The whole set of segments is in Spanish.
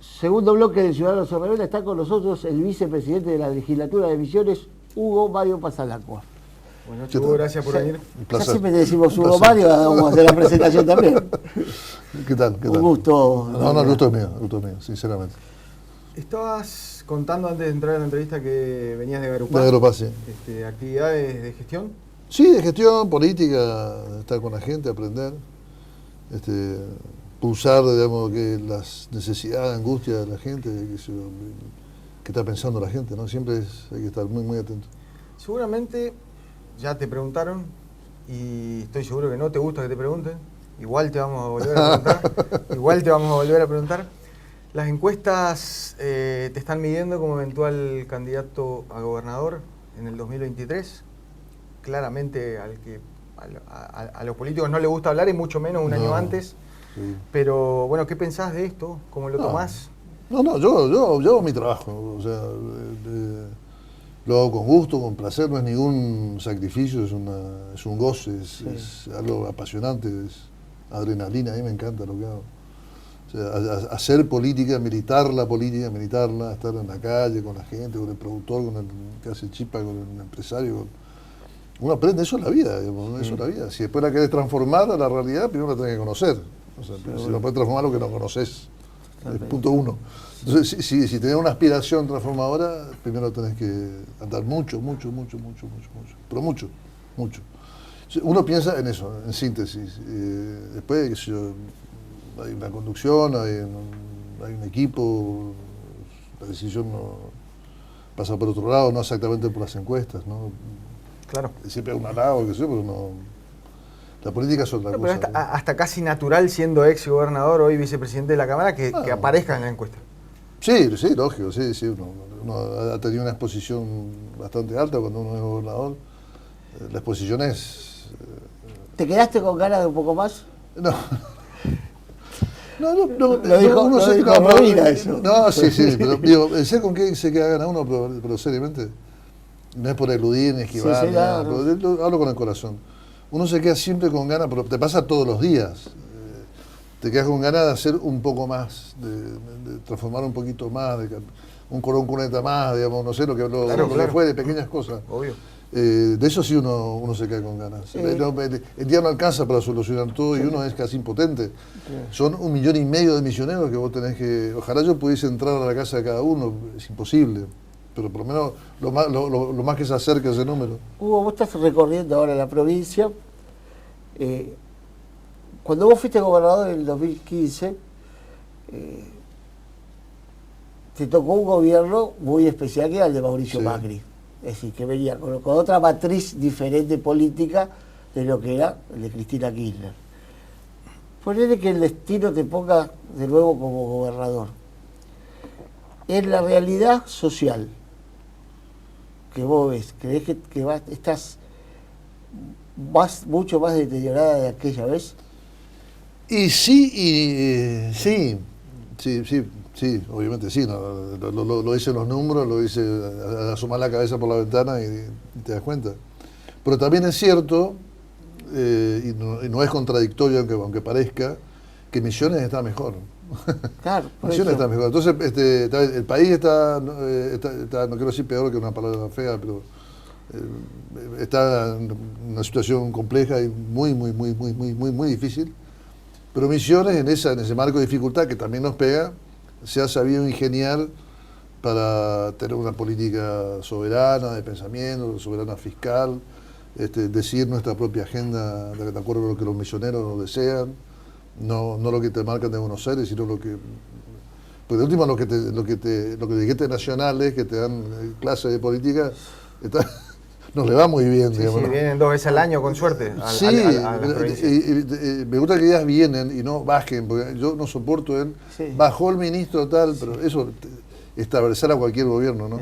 Segundo bloque de Ciudadanos en Rebelde, está con nosotros el vicepresidente de la legislatura de Misiones, Hugo Mario Pasalacqua. Bueno, Hugo, gracias por venir. Un placer. Ya siempre te decimos Hugo Mario, vamos a hacer la presentación también. ¿Qué tal? Un gusto. No, el gusto es mío, sinceramente. Estabas contando antes de entrar a la entrevista que venías de Garupá. De Garupá, sí. ¿Actividades de gestión? Sí, de gestión, política, estar con la gente, aprender, pulsar, digamos, que las necesidades, angustias de la gente, que está pensando la gente, ¿no? Siempre hay que estar muy, muy atento. Seguramente ya te preguntaron, y estoy seguro que no te gusta que te pregunten, igual te vamos a volver a preguntar. Las encuestas te están midiendo como eventual candidato a gobernador en el 2023. Claramente a los políticos no les gusta hablar, y mucho menos un año antes. Sí. Pero bueno, ¿qué pensás de esto? ¿Cómo lo tomás? Yo hago mi trabajo. O sea, lo hago con gusto, con placer, no es ningún sacrificio, es un goce, es algo apasionante, es adrenalina, a mí me encanta lo que hago. O sea, hacer política, militarla, estar en la calle con la gente, con el productor, con el que hace chipa, con el empresario. Uno aprende, eso es la vida, digamos, eso es la vida. Si después la querés transformar a la realidad, primero la tenés que conocer. O sea, si no puedes transformar lo que no conoces, es punto uno. Entonces, si tenés una aspiración transformadora, primero tenés que andar mucho. Pero mucho. Uno piensa en eso, en síntesis. Después, hay una conducción, hay un equipo, la decisión no pasa por otro lado, no exactamente por las encuestas, ¿no? Claro. Siempre hay un halago, pero no. La política es otra cosa. Pero hasta casi natural, siendo ex gobernador, hoy vicepresidente de la Cámara, que aparezca en la encuesta. Sí, lógico, sí. Uno ha tenido una exposición bastante alta cuando uno es gobernador. La exposición es... ¿Te quedaste con ganas de un poco más? No. Lo dijo Rovira eso. No, sí, pero digo, sé con qué se queda gana uno, pero seriamente, no es por eludir ni esquivar, sí, claro. Hablo con el corazón. Uno se queda siempre con ganas, pero te pasa todos los días. Te quedas con ganas de hacer un poco más, de transformar un poquito más, un corón cuneta más, digamos, no sé, lo que fue, de pequeñas cosas. Obvio. De eso sí uno se queda con ganas. El día no alcanza para solucionar todo y uno es casi impotente. Son 1,5 millones de misioneros que vos tenés que... Ojalá yo pudiese entrar a la casa de cada uno, es imposible. Pero por lo menos lo más que se acerque a ese número. Hugo, vos estás recorriendo ahora la provincia. Cuando vos fuiste gobernador en el 2015, te tocó un gobierno muy especial que era el de Mauricio Macri. Es decir, que venía con otra matriz diferente política de lo que era el de Cristina Kirchner. Ponele que el destino te ponga de nuevo como gobernador. En la realidad social que vos ves, ¿creés que estás mucho más deteriorada de aquella vez? Y sí, obviamente sí, lo dicen los números, lo dice, asomar la cabeza por la ventana y te das cuenta. Pero también es cierto, y no es contradictorio aunque parezca, que Misiones está mejor. Claro, Misiones está mejor. Entonces, el país está, no quiero decir peor, que una palabra fea, pero está en una situación compleja y muy difícil. Pero Misiones, en ese marco de dificultad que también nos pega, se ha sabido ingeniar para tener una política soberana de pensamiento, soberana fiscal, decidir nuestra propia agenda de acuerdo a lo que los misioneros desean, no lo que te marcan de Buenos Aires, sino lo que... Pues de último los dirigentes nacionales que te dan clases de política, nos le va muy bien. Sí, vienen 2 veces al año con suerte a la provincia. Me gusta que ellas vienen y no bajen, porque yo no soporto él. Bajó el ministro tal, pero eso es transversal a cualquier gobierno, ¿no?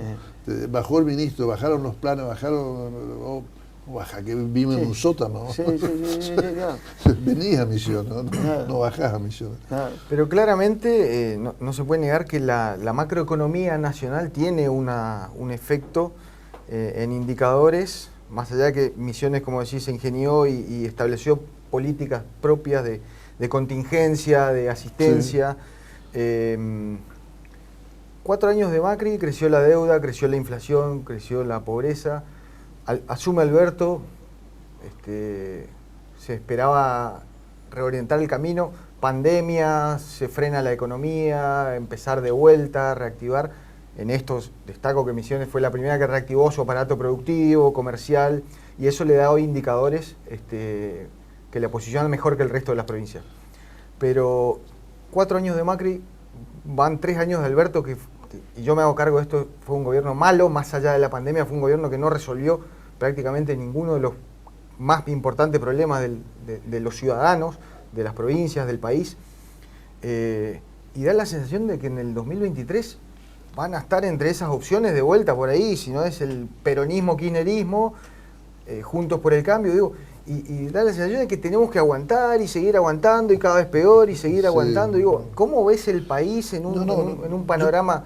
Bajó el ministro, bajaron los planes, baja, que vivimos en un sótano. Claro. Venís a Misión, no bajás a Misión. Claro. Pero claramente no se puede negar que la macroeconomía nacional tiene un efecto en indicadores, más allá de que Misiones, como decís, se ingenió y estableció políticas propias de contingencia, de asistencia. 4 años de Macri, creció la deuda, creció la inflación, creció la pobreza. Asume Alberto, se esperaba reorientar el camino, pandemia, se frena la economía, empezar de vuelta, reactivar. En estos, destaco que Misiones fue la primera que reactivó su aparato productivo, comercial, y eso le da hoy indicadores que le posicionan mejor que el resto de las provincias. Pero 4 años de Macri, van 3 años de Alberto, y yo me hago cargo de esto, fue un gobierno malo, más allá de la pandemia, fue un gobierno que no resolvió prácticamente ninguno de los más importantes problemas de los ciudadanos, de las provincias, del país, y da la sensación de que en el 2023 van a estar entre esas opciones de vuelta por ahí, si no es el peronismo, kirchnerismo, Juntos por el Cambio, digo, y da la sensación de que tenemos que aguantar y seguir aguantando y cada vez peor y seguir aguantando. Digo, ¿cómo ves el país en un panorama?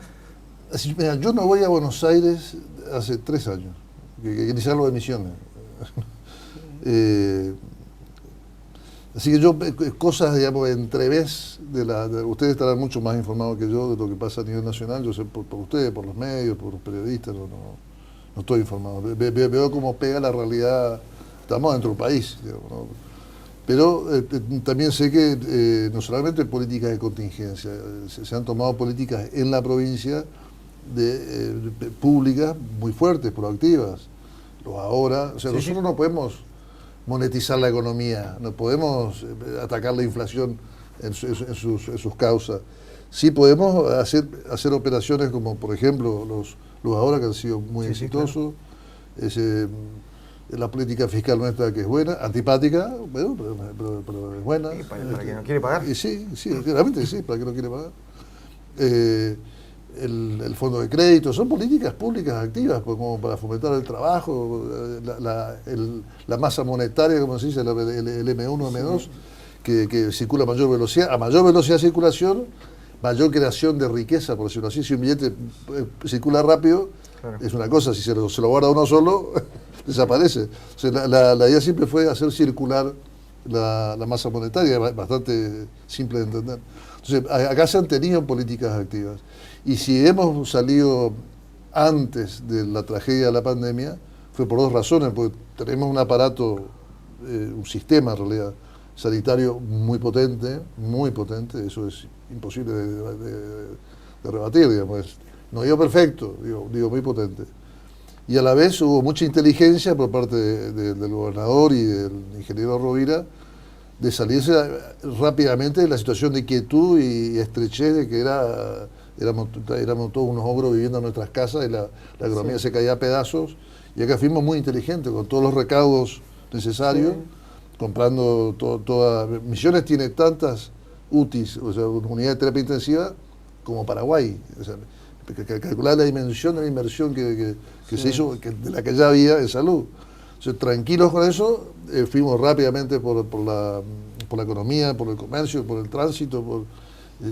Mira, yo no voy a Buenos Aires hace 3 años, que ni salgo de Misiones. Así que yo, cosas, digamos, entrevés ustedes estarán mucho más informados que yo de lo que pasa a nivel nacional. Yo sé por ustedes, por los medios, por los periodistas, no estoy informado. Veo cómo pega la realidad. Estamos dentro del país, digamos, ¿no? Pero también sé que no solamente políticas de contingencia, se han tomado políticas en la provincia públicas muy fuertes, proactivas. Ahora, o sea, nosotros no podemos monetizar la economía, no podemos atacar la inflación en sus causas. Sí podemos hacer operaciones como, por ejemplo, los ahora que han sido muy exitosos. Claro. La política fiscal nuestra, que es buena, antipática, bueno, pero es buena. ¿Para quien no quiere pagar? Sí, claramente sí, para quien no quiere pagar. El fondo de crédito, son políticas públicas activas como para fomentar el trabajo, la masa monetaria, como se dice, el M1, M2, que circula a mayor velocidad de circulación, mayor creación de riqueza, por decirlo así. Si un billete circula rápido, claro, es una cosa, si se lo guarda uno solo, desaparece. O sea, la idea siempre fue hacer circular la masa monetaria, bastante simple de entender. Entonces, acá se han tenido políticas activas. Y si hemos salido antes de la tragedia de la pandemia, fue por 2 razones, porque tenemos un aparato, un sistema en realidad sanitario muy potente, eso es imposible de rebatir, digamos. No digo perfecto, digo muy potente. Y a la vez hubo mucha inteligencia por parte del gobernador y del ingeniero Rovira de salirse rápidamente de la situación de quietud y estrechez de que éramos todos unos ogros viviendo en nuestras casas y la economía se caía a pedazos. Y acá fuimos muy inteligentes, con todos los recaudos necesarios, comprando toda. Misiones tiene tantas UTIs, o sea, unidades de terapia intensiva, como Paraguay. O sea, calcular la dimensión de la inversión que se hizo, de la que ya había en salud. O sea, tranquilos con eso, fuimos rápidamente por la economía, por el comercio, por el tránsito,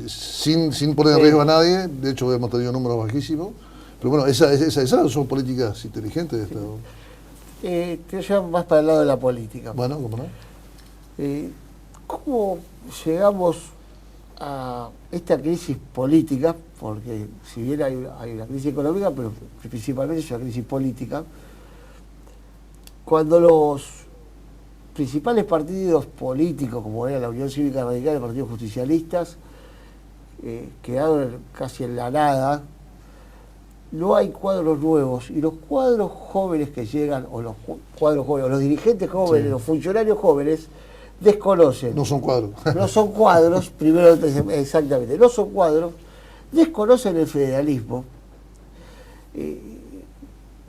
sin poner en riesgo a nadie. De hecho, hemos tenido números bajísimos. Pero bueno, esas son políticas inteligentes de Estado. Te llevo más para el lado de la política. Bueno, ¿cómo no? ¿Cómo llegamos a esta crisis política? Porque si bien hay una crisis económica, pero principalmente es una crisis política, cuando los principales partidos políticos, como era la Unión Cívica Radical y el Partido Justicialistas, quedaron casi en la nada, no hay cuadros nuevos, y los cuadros jóvenes que llegan, o los cuadros jóvenes, o los dirigentes jóvenes, los funcionarios jóvenes, desconocen. No son cuadros. No son cuadros, primero, exactamente, no son cuadros, desconocen el federalismo.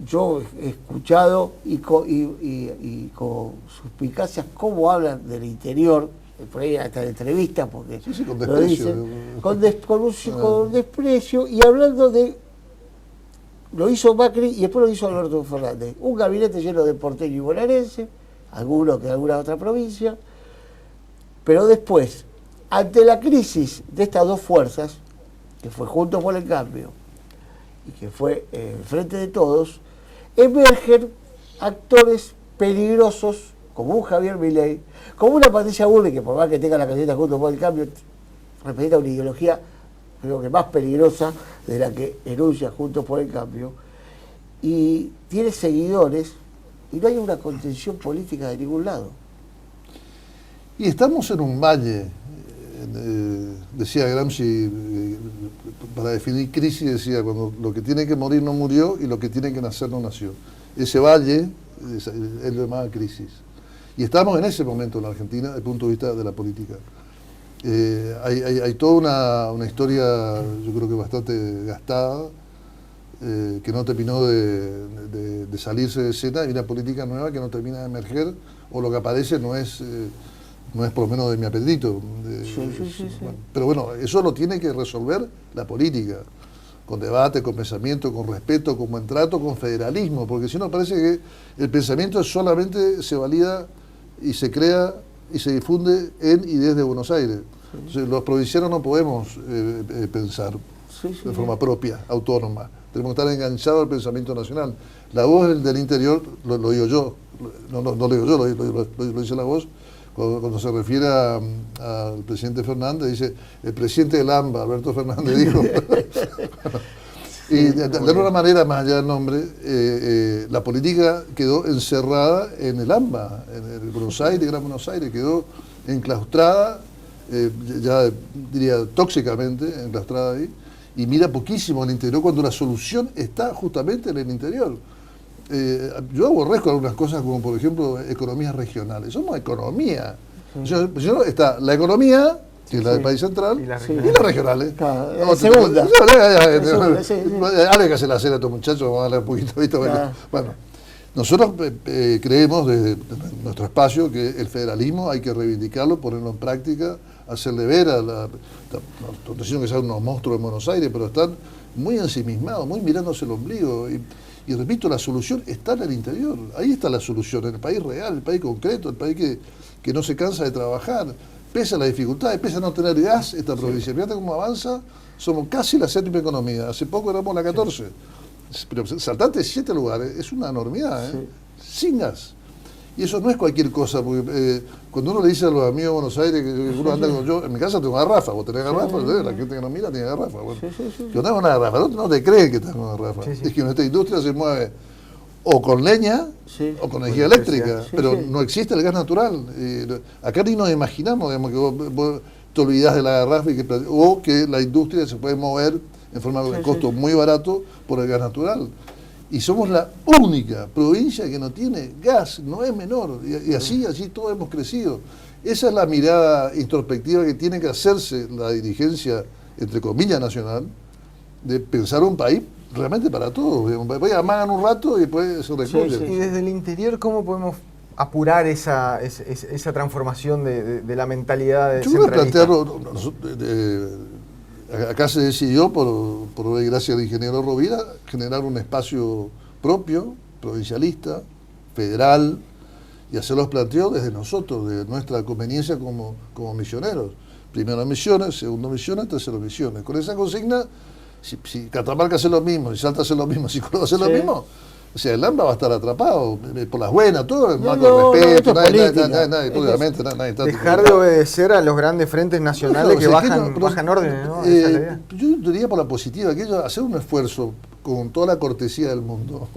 Yo he escuchado y con suspicacias cómo hablan del interior, por ahí hasta en entrevistas, porque con lo dicen, con desprecio, y hablando de. Lo hizo Macri y después lo hizo Alberto Fernández. Un gabinete lleno de porteño y bonaerense, algunos que de alguna otra provincia, pero después, ante la crisis de estas dos fuerzas, que fue Juntos por el Cambio y que fue Frente de Todos, emergen actores peligrosos como un Javier Milei, como una Patricia Bullrich, que por más que tenga la camiseta Juntos por el Cambio, representa una ideología creo que más peligrosa de la que enuncia Juntos por el Cambio, y tiene seguidores y no hay una contención política de ningún lado. Y estamos en un valle, decía Gramsci, para definir crisis, decía, cuando lo que tiene que morir no murió y lo que tiene que nacer no nació. Ese valle es lo llamaba crisis. Y estamos en ese momento en la Argentina desde el punto de vista de la política. Hay toda una historia, yo creo que bastante gastada, que no terminó de salirse de escena, y una política nueva que no termina de emerger, o lo que aparece no es por lo menos de mi apetito. Bueno, pero bueno, eso lo tiene que resolver la política, con debate, con pensamiento, con respeto, con buen trato, con federalismo, porque si no parece que el pensamiento solamente se valida y se crea y se difunde en y desde Buenos Aires. Entonces, los provincianos no podemos pensar de forma propia, autónoma. Tenemos que estar enganchados al pensamiento nacional. La voz del interior, lo digo yo, no lo digo yo, lo dice la voz, cuando se refiere al presidente Fernández, dice, el presidente del AMBA, Alberto Fernández, dijo. Y de alguna manera, más allá del nombre, la política quedó encerrada en el AMBA, en el Buenos Aires, Gran Buenos Aires, quedó enclaustrada, ya diría tóxicamente enclaustrada ahí, y mira poquísimo el interior cuando la solución está justamente en el interior. Yo aborrezco algunas cosas como, por ejemplo, economías regionales. Somos economía. Primero está la economía, que es la del país central, y las regionales. Claro, segunda. Dale que hacer la cena a estos muchachos, vamos a darle un poquito. ¿Visto? Bueno, nosotros creemos desde nuestro espacio que el federalismo hay que reivindicarlo, ponerlo en práctica, hacerle ver a la... No estoy diciendo que sean unos monstruos en Buenos Aires, pero están muy ensimismados, muy mirándose el ombligo. Y repito, la solución está en el interior. Ahí está la solución, en el país real, el país concreto, el país que no se cansa de trabajar. Pese a las dificultades, pese a no tener gas, esta provincia. Fíjate cómo avanza, somos casi la 7ª economía. Hace poco éramos la 14. Pero saltante 7 lugares es una enormidad, sin gas. Y eso no es cualquier cosa, porque cuando uno le dice a los amigos de Buenos Aires que uno anda con yo, en mi casa tengo garrafa, vos tenés garrafa, la gente que nos mira tiene garrafa. Bueno, yo tengo una garrafa, no te creen que estás con garrafa. Es que nuestra industria se mueve o con leña o con energía eléctrica, pero no existe el gas natural. Acá ni nos imaginamos, digamos, que vos te olvidás de la garrafa o que la industria se puede mover en forma de costo muy barato por el gas natural. Y somos la única provincia que no tiene gas, no es menor, y así todos hemos crecido. Esa es la mirada introspectiva que tiene que hacerse la dirigencia, entre comillas, nacional, de pensar un país realmente para todos. Voy a amagan un rato y después se recluyen. Y desde el interior, ¿cómo podemos apurar esa transformación de la mentalidad Yo creo que centralista? plantearlo... Acá se decidió, por gracia del ingeniero Rovira, generar un espacio propio, provincialista, federal, y hacer los planteos desde nosotros, de nuestra conveniencia como misioneros. Primero Misiones, segundo Misiones, tercero Misiones. Con esa consigna, si Catamarca hace lo mismo, si Salta hace lo mismo, si Córdoba hace lo mismo, o sea, el AMBA va a estar atrapado, por las buenas, todo, el marco de respeto, nadie, obviamente, nadie está... Dejar de obedecer a los grandes frentes nacionales que bajan órdenes, ¿no? Yo diría por la positiva, que ellos hacer un esfuerzo con toda la cortesía del mundo,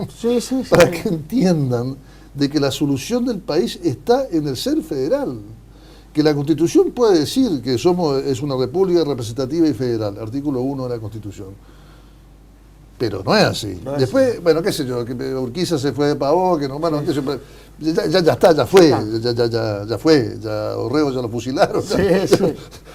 para que entiendan de que la solución del país está en el ser federal. Que la Constitución puede decir que es una república representativa y federal, artículo 1 de la Constitución. Pero no es así. No es después, así. bueno, qué sé yo, que Urquiza se fue de Pavón, que no, bueno, ya está, ya fue, ya fue, ya Orrego ya lo fusilaron.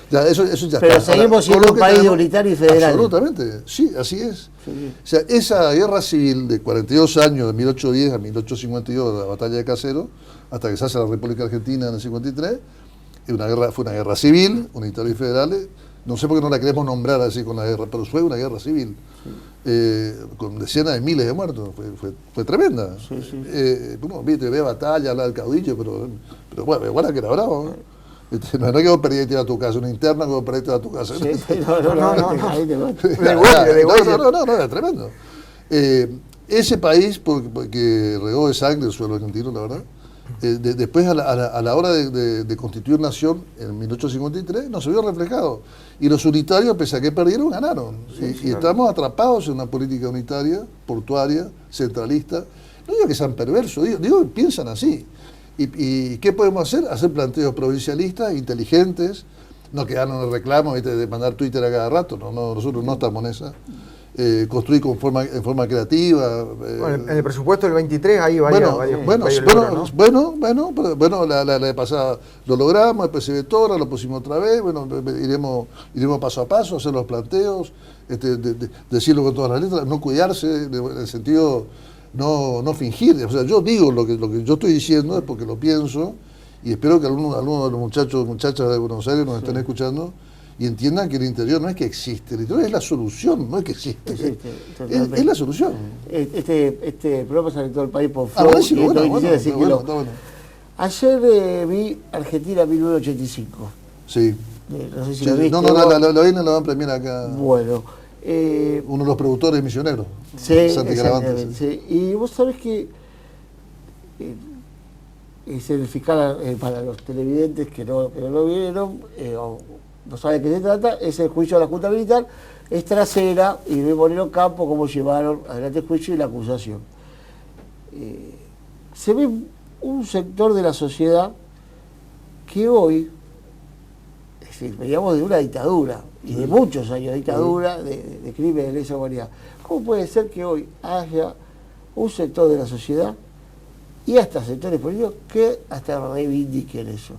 Ya, eso ya pero está. seguimos siendo un país unitario y federal. Absolutamente, sí, así es. O sea, esa guerra civil de 42 años, de 1810 a 1852, la batalla de Caseros, hasta que se hace la República Argentina en el 53, fue una guerra civil, unitaria y federal. No sé por qué no la queremos nombrar así con la guerra, pero fue una guerra civil, con decenas de miles de muertos, fue tremenda. Uno ve batalla, habla del caudillo, pero bueno, igual que era bravo, ¿no? No es que vos perdiste a tu casa, una interna que vos perdiste a tu casa. No, era tremendo. Ese país, porque regó de sangre el suelo argentino, la verdad, después a la hora de constituir nación en 1853 no se vio reflejado. Y los unitarios, pese a que perdieron, ganaron. Y estamos atrapados en una política unitaria, portuaria, centralista. No digo que sean perversos, digo que piensan así. ¿Y qué podemos hacer? Hacer planteos provincialistas, inteligentes, no quedarnos en el reclamo, ¿viste?, de mandar Twitter a cada rato. No, nosotros no estamos en esa. Construir en forma creativa. Bueno, en el presupuesto del 23 hay varios bueno, la pasada lo logramos, después se ve todo, lo pusimos otra vez, bueno, iremos paso a paso, hacer los planteos, decirlo con todas las letras, no cuidarse, en el sentido, no fingir. O sea, yo digo lo que yo estoy diciendo es porque lo pienso, y espero que algunos de los muchachas de Buenos Aires nos estén escuchando y entiendan que el interior no es que existe, el interior es la solución, no es que existe. Es la solución. Este programa sale en todo el país por Flow. Bueno. Ayer vi Argentina 1985. Sí. No sé si lo viste. No, lo vi en la van premier acá. Bueno. Uno de los productores misioneros. Sí, Santi Garavante. Sí. Y vos sabés que es el fiscal, para los televidentes que no lo vieron, no saben de qué se trata, es el juicio de la Junta Militar, es trasera, y ve Moreno Campo cómo llevaron adelante el juicio y la acusación. Se ve un sector de la sociedad que hoy, es decir, veíamos de una dictadura, y de muchos años de dictadura, de crímenes de lesa humanidad. ¿Cómo puede ser que hoy haya un sector de la sociedad y hasta sectores políticos que hasta reivindiquen eso?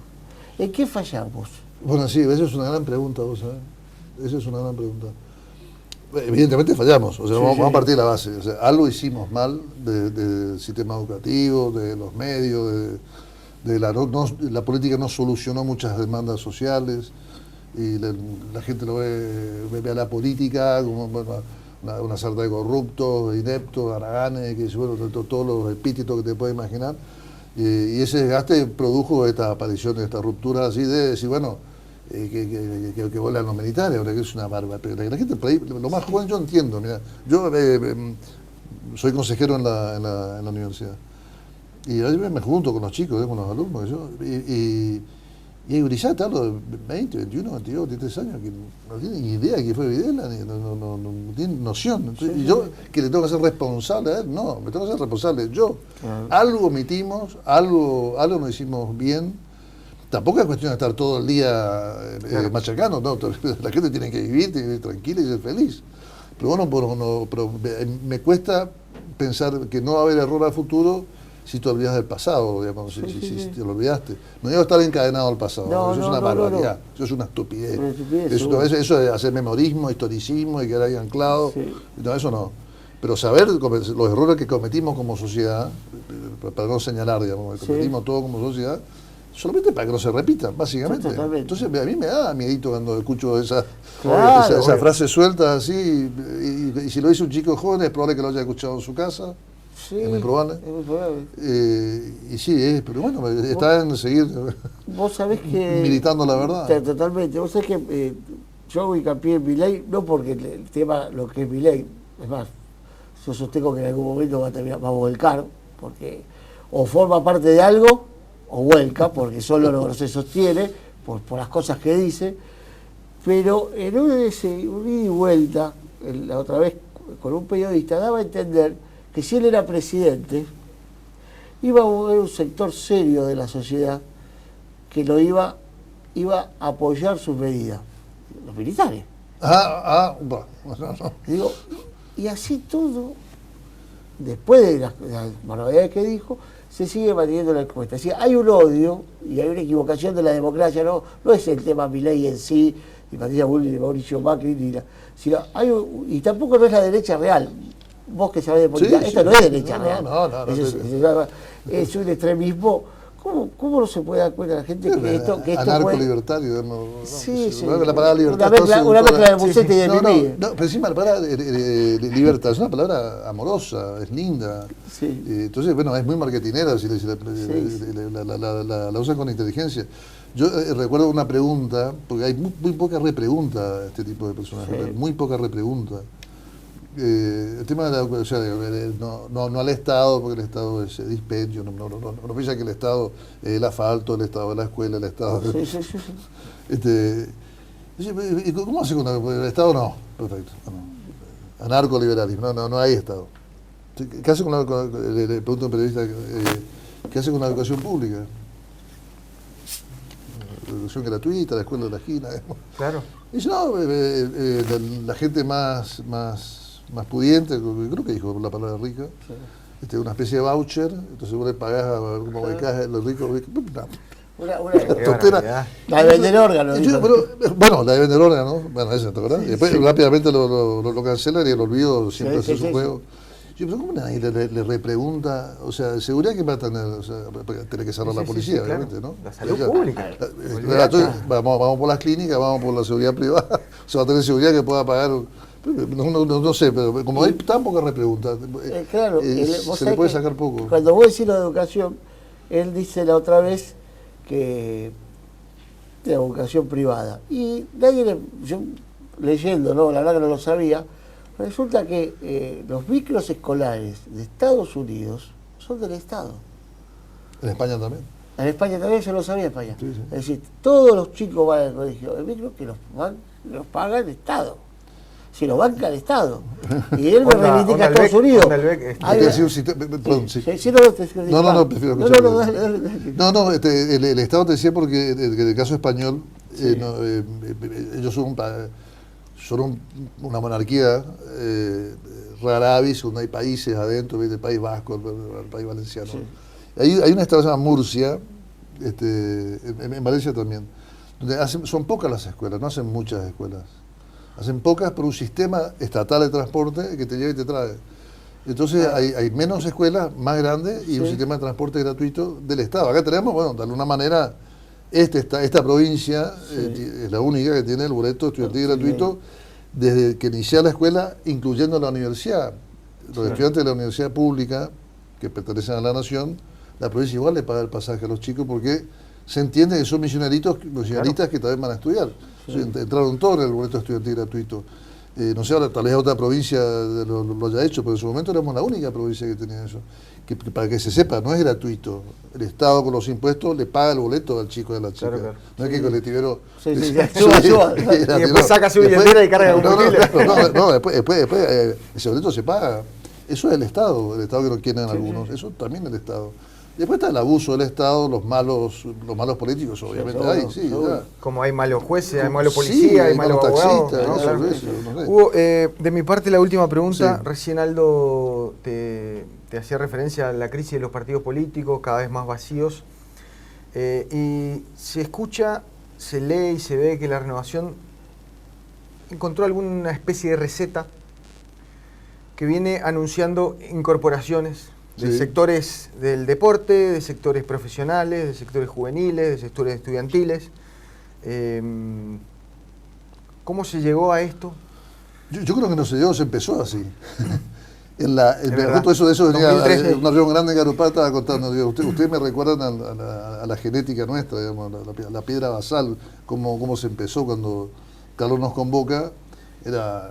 ¿En qué fallamos? Bueno, sí, esa es una gran pregunta, vos sabés. Esa es una gran pregunta. Evidentemente fallamos, o sea, vamos a partir de la base. O sea, algo hicimos mal del sistema educativo, de los medios, la política no solucionó muchas demandas sociales, y la gente lo ve a la política como una sarta de corruptos, de ineptos, haraganes, que bueno, todos los epítetos que te puedes imaginar. Y ese desgaste produjo esta aparición de esta ruptura así de decir, bueno, que vuelan los militares, ahora que es una barba. Pero la gente, lo más joven, yo entiendo, mira, yo soy consejero en la universidad. Y a veces me junto con los chicos, con los alumnos, y hay gurizada, te hablo de 20, 21, 22, 23 años, que no tienen ni idea de quién fue Videla, no tienen noción. Entonces, y yo, que le tengo que ser responsable a él, no, me tengo que ser responsable yo. Claro. Algo omitimos, algo no hicimos bien. Tampoco es cuestión de estar todo el día machacando, no, la gente tiene que vivir tranquila y ser feliz. Pero bueno, pero me cuesta pensar que no va a haber error al futuro si te olvidas del pasado, digamos, si te lo olvidaste. No digo estar encadenado al pasado, eso es una barbaridad, eso es una estupidez. Eso es hacer memorismo, historicismo y quedar ahí anclado. Sí. No, eso no. Pero saber los errores que cometimos como sociedad, para no señalar, digamos, que cometimos todo como sociedad, solamente para que no se repitan, básicamente. Entonces a mí me da miedito cuando escucho esa frase suelta así, y si lo dice un chico joven es probable que lo haya escuchado en su casa. Sí, es muy probable. Y sí, pero bueno, está en seguir vos sabés que militando la verdad. Totalmente. Vos sabés que yo hago hincapié en Milei, no porque el tema, lo que es Milei, es más, yo sostengo que en algún momento va a volcar, porque o forma parte de algo, o vuelca, porque solo no se sostiene, por las cosas que dice, pero en un ida y vuelta, la otra vez con un periodista, daba a entender que si él era presidente, iba a haber un sector serio de la sociedad que lo iba a apoyar sus medidas, los militares. Bueno. Digo, y así todo, después de las barbaridades que dijo, se sigue manteniendo la encuesta. Es decir, hay un odio y hay una equivocación de la democracia, no es el tema Milei en sí, ni Patricia Bullrich, ni Mauricio Macri, sino y tampoco no es la derecha real. Vos que sabés de política, esto no es derecha real. No. Es un extremismo. ¿Cómo no se puede dar cuenta la gente que esto anarco-libertario? Sí. La palabra libertad. Una mezcla de Bucetti y de Mimí. No, pero encima la palabra libertad es una palabra amorosa, es linda. Sí. Entonces, bueno, es muy marketinera si la usan con inteligencia. Yo recuerdo una pregunta, porque hay muy poca repregunta a este tipo de personajes, muy poca repregunta. El tema de la educación, no al Estado, porque el Estado es dispendio, no piensa que el Estado es el asfalto, el Estado es la escuela, el Estado... ¿Y cómo hace con el Estado? No, perfecto. No. Anarcoliberalismo, no hay Estado. ¿Qué hace le pregunto a un periodista, ¿qué hace con la educación pública? La educación gratuita, la escuela de la esquina. Claro. Y dice, no, la gente más pudiente, creo que dijo la palabra rica, sí. Una especie de voucher, entonces vos le pagás como becás a los ricos. La de vender órganos. Bueno, la de vender órganos, bueno, esa, ¿te acuerdas? Después rápidamente lo cancelan y el olvido siempre hace su juego. Yo, pero ¿cómo nadie le repregunta? O sea, seguridad que va a tener, o sea, tiene que cerrar la policía, obviamente, claro. ¿no? La salud pública. Vamos por las clínicas, vamos por la seguridad privada, o sea, va a tener seguridad que pueda pagar. No sé, pero como hay tan poca repregunta, claro, se le puede sacar poco. Cuando vos decís la educación, él dice la otra vez que de educación privada. Y yo leyendo, ¿no? La verdad que no lo sabía, resulta que los micros escolares de Estados Unidos son del Estado. ¿En España también? En España también, yo lo sabía en España. Sí. Es decir, todos los chicos van al colegio de micro que los paga el Estado. Si lo banca el Estado. Y él me reivindica a Estados Unidos. No, prefiero escuchar. No, el Estado te decía porque en el caso español, sí. Ellos son una monarquía rara avis, donde hay países adentro, el País Vasco, el País Valenciano. Sí. Hay una estado que se llama Murcia, en Valencia también, donde son pocas las escuelas, no hacen muchas escuelas. Hacen pocas por un sistema estatal de transporte que te lleva y te trae. Entonces hay menos escuelas más grandes y un sistema de transporte gratuito del Estado. Acá tenemos, bueno, de alguna manera, esta provincia es la única que tiene el boleto estudiantil gratuito desde que inicia la escuela, incluyendo la universidad. Los estudiantes de la universidad pública, que pertenecen a la nación, la provincia igual le paga el pasaje a los chicos porque se entiende que son misioneristas que también van a estudiar. Entraron todos en el boleto estudiantil gratuito. No sé, ahora tal vez otra provincia lo haya hecho, pero en su momento éramos la única provincia que tenía eso. Que para que se sepa, no es gratuito. El Estado con los impuestos le paga el boleto al chico y a la chica. Claro. No es que el colectivero... Y después saca su billetera y carga combustible. No, después ese boleto se paga. Eso es el Estado que lo quieren algunos. Eso también es el Estado. Después está el abuso del Estado, los malos políticos, obviamente hay, Como hay malos jueces, hay malos policías, hay malos abogados. Hugo, de mi parte la última pregunta, recién Aldo te hacía referencia a la crisis de los partidos políticos, cada vez más vacíos, y se escucha, se lee y se ve que la Renovación encontró alguna especie de receta que viene anunciando incorporaciones de sectores del deporte, de sectores profesionales, de sectores juveniles, de sectores estudiantiles. ¿Cómo se llegó a esto? Yo creo que no se llegó, se empezó así. Justo eso venía una reunión grande en Garupá, estaba contando. Ustedes me recuerdan a la genética nuestra, digamos, la piedra basal, cómo se empezó cuando Carlos nos convoca. Era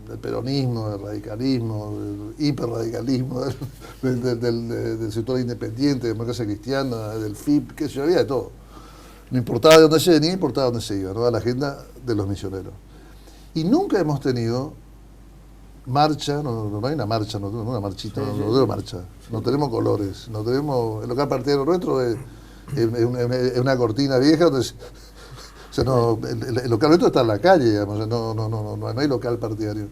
del peronismo, del radicalismo, del hiperradicalismo, del sector independiente, de democracia cristiana, del FIP, qué sé yo, había de todo. No importaba de dónde se venía, importaba de dónde se iba, ¿no? A la agenda de los misioneros. Y nunca hemos tenido marcha, no hay una marcha, no una marchita, no tenemos marcha, no tenemos colores, no tenemos, el local partidario nuestro es una cortina vieja donde... O sea, el local nuestro está en la calle, digamos, no hay local partidario.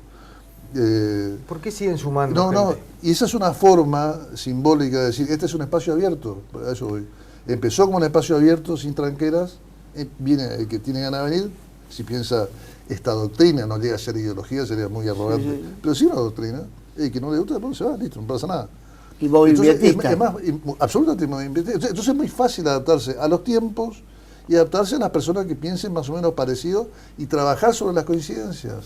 ¿Por qué siguen sumando? Y esa es una forma simbólica de decir, este es un espacio abierto, a eso voy. Empezó como un espacio abierto, sin tranqueras, viene el que tiene ganas de venir, si piensa esta doctrina, no llega a ser ideología, sería muy arrogante, pero sí una doctrina, que no le gusta, se va, listo, no pasa nada. Y movimentista. Absolutamente movimentista. Entonces es muy fácil adaptarse a los tiempos y adaptarse a las personas que piensen más o menos parecido y trabajar sobre las coincidencias.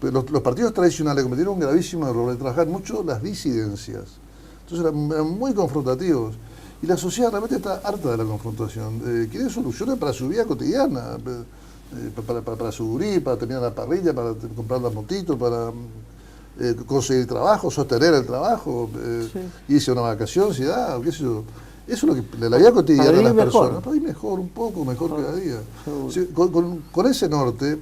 Pero los partidos tradicionales cometieron un gravísimo error de trabajar mucho las disidencias. Entonces eran muy confrontativos. Y la sociedad realmente está harta de la confrontación. Quiere soluciones para su vida cotidiana. para su gurí, para terminar la parrilla, para comprar la motito, para conseguir trabajo, sostener el trajo, irse a una vacación, si da, qué sé yo. Eso es lo que la vida cotidiana de las personas. Para ir mejor, un poco mejor cada día. Sí, con ese norte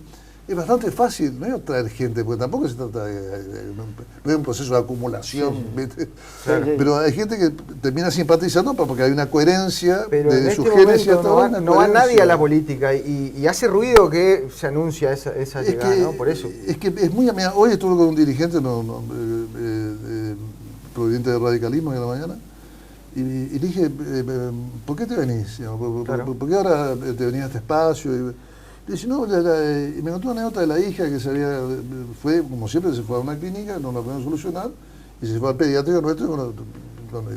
es bastante fácil, no es traer gente, porque tampoco se trata no es un proceso de acumulación, ¿viste? Claro. Pero hay gente que termina simpatizando porque hay una coherencia de su este génesis momento no va nadie a la política y hace ruido que se anuncia esa llegada, ¿no? Por eso. Es que es muy... Mira, hoy estuve con un dirigente proveniente del radicalismo en la mañana y le dije, ¿por qué te venís? Claro. ¿Por qué ahora te venís a este espacio? Y dice, no, y me contó una anécdota de la hija que fue, como siempre, se fue a una clínica, no la pudieron solucionar, y se fue al pediátrico nuestro,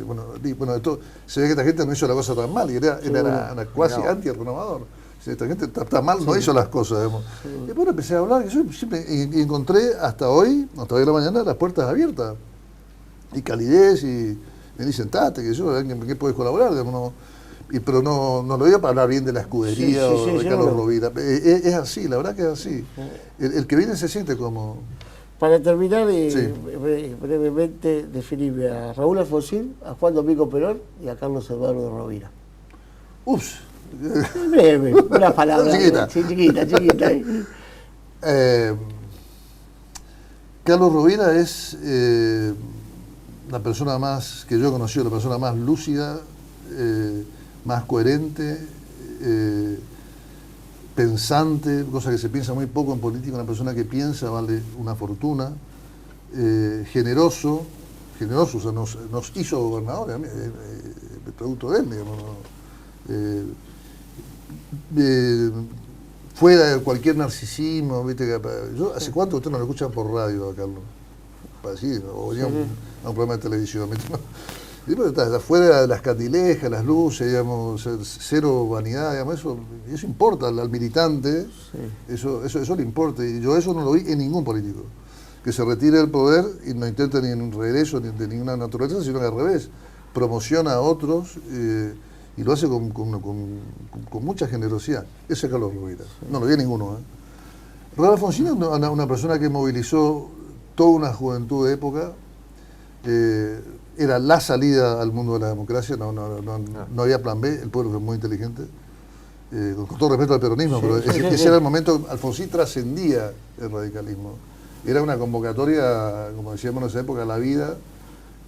bueno, esto, se ve que esta gente no hizo la cosa tan mal, y era una cuasi anti-renovador. Esta gente está mal, no hizo las cosas, digamos. Y bueno, empecé a hablar, y yo siempre encontré hasta hoy de la mañana, las puertas abiertas, y calidez, y vení, sentate, que yo, ¿en qué puedes colaborar? Digamos, no, pero no lo digo para hablar bien de la escudería o de Carlos Rovira. Es así, la verdad que es así. El que viene se siente como... Para terminar, brevemente, definirme a Raúl Alfonsín, a Juan Domingo Perón y a Carlos Eduardo Rovira. Ups. Breve, una palabra. Chiquita. Carlos Rovira es la persona más que yo he conocido, la persona más lúcida, más coherente, pensante, cosa que se piensa muy poco en política. Una persona que piensa vale una fortuna, generoso, o sea, nos hizo gobernadores, producto de él, digamos, fuera de cualquier narcisismo, ¿viste? ¿Hace cuánto ustedes no lo escuchan por radio a Carlos? Para decir, o venía a un programa de televisión, ¿viste? Está fuera de las candilejas, las luces, digamos, cero vanidad, digamos, eso importa al militante, eso le importa, y yo eso no lo vi en ningún político, que se retire del poder y no intente ni un regreso ni de ninguna naturaleza, sino que al revés, promociona a otros y lo hace con mucha generosidad. Ese es Carlos Rovira, no lo vi en ninguno. Raúl Alfonsín es una persona que movilizó toda una juventud de época, era la salida al mundo de la democracia, no había plan B, el pueblo fue muy inteligente, con todo respeto al peronismo, pero ese era el momento. Alfonsín trascendía el radicalismo, era una convocatoria, como decíamos en esa época, a la vida,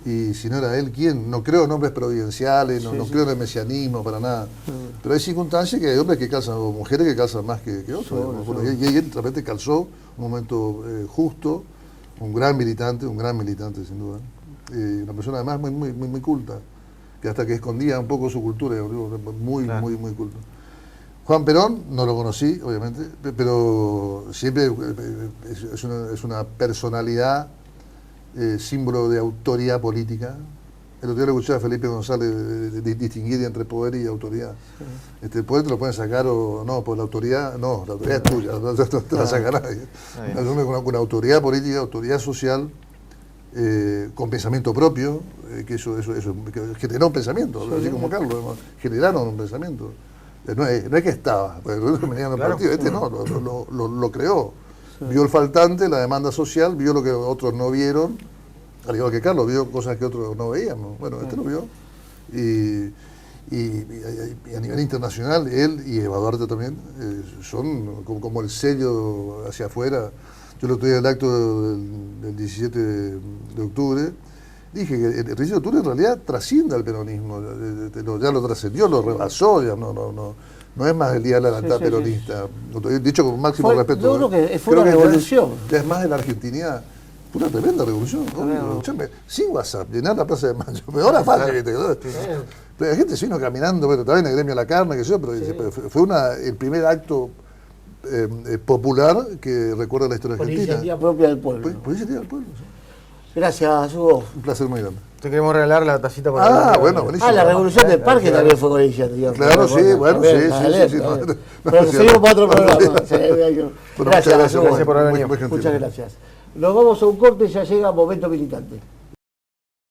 y si no era él, ¿quién? No creo en hombres providenciales, no creo en el mesianismo, para nada, pero hay circunstancias que hay hombres que calzan, o mujeres que calzan más que otros, y él de repente calzó un momento justo, un gran militante sin duda. Una persona además muy culta, que hasta que escondía un poco su cultura, muy culto. Juan Perón no lo conocí, obviamente, pero siempre es una personalidad, símbolo de autoridad política. El otro día le escuché a Felipe González distinguir entre poder y autoridad. El poder te lo pueden sacar o no, por la autoridad es tuya, no te la saca nadie. Una autoridad política, autoridad social, con pensamiento propio, que eso que generó un pensamiento, así como Carlos, generaron un pensamiento. No es que estaba, porque nosotros veníamos en el partido, lo creó. Vio el faltante, la demanda social, vio lo que otros no vieron, al igual que Carlos, vio cosas que otros no veíamos. Bueno, lo vio. Y a nivel internacional, él y Eva Duarte también son como el sello hacia afuera. Yo lo estudié en el acto del 17 de octubre. Dije que el 17 de octubre en realidad trasciende al peronismo, ya lo trascendió, lo rebasó, ya no es más el día de la lealtad peronista. Dicho con máximo respeto. Yo creo que fue una revolución. Ya es más de la argentinidad. Fue una tremenda revolución. Sin WhatsApp, llenar la Plaza de Mayo. Pero ahora fácil, ¿viste? Pero la gente se vino caminando, pero también el gremio de la carne, pero fue el primer acto popular que recuerda la historia argentina. Por iniciativa propia del pueblo. Por iniciativa del pueblo, sí. Gracias, Hugo. Un placer muy grande. Te queremos regalar la tacita para buenísimo. La revolución del parque también fue con iniciativa. Claro, sí, bueno, sí. Pero seguimos para otro programa. Gracias por haber venido. Muchas gracias. Nos vamos a un corte y ya llega Momento Militante.